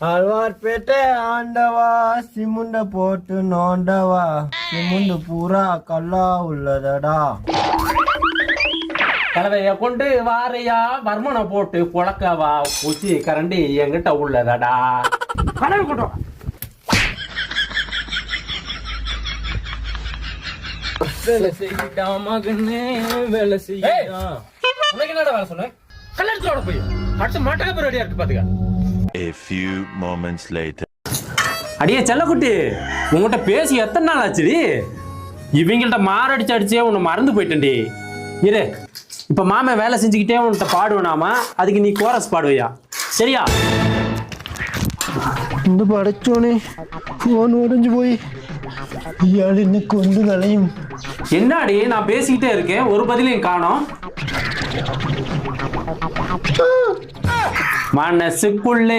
ஆழ்வார்பேட்டை ஆண்டவா சிமுண்ட போட்டு நோண்டவா சிமுண்டு பூரா கல்லா உள்ளதடா. கலவைய கொண்டு வாரையா வர்மனை போட்டு புழக்கவா பூச்சி கரண்டி என்கிட்ட உள்ளதடா. கலவை கொண்டு வா. வேலை செய்யிட்டா மகனே வேலை செய்யிட்டா. உனக்கு என்னடா வேலை சொன்னேன்? கல்லெடுத்து போய் அடுத்து மாட்டாக ரெடியா இருக்கு பாத்துக்க. A few moments later. அடியே செல்லக்குட்டி, உங்ககிட்ட பேசி எத்தனை நாள் ஆச்சுடி? இவங்கள்ட்ட மாரடிச்சு அடிச்சே உன்னை மறந்து போயிட்டேன்டி. இரு, இப்ப மாமா வேலை செஞ்சுக்கிட்டே உன்கிட்ட பாடுவேனாமா, அதுக்கு நீ கோரஸ் பாடுவியா? சரியா? இந்த படைச்சோனே போன் உடைஞ்சு போய் இயாள் என்ன கொண்டு கலையும். என்னடி நான் பேசிக்கிட்டே இருக்கேன், ஒரு பதிலையும் காணோம். மனசுக்குள்ளே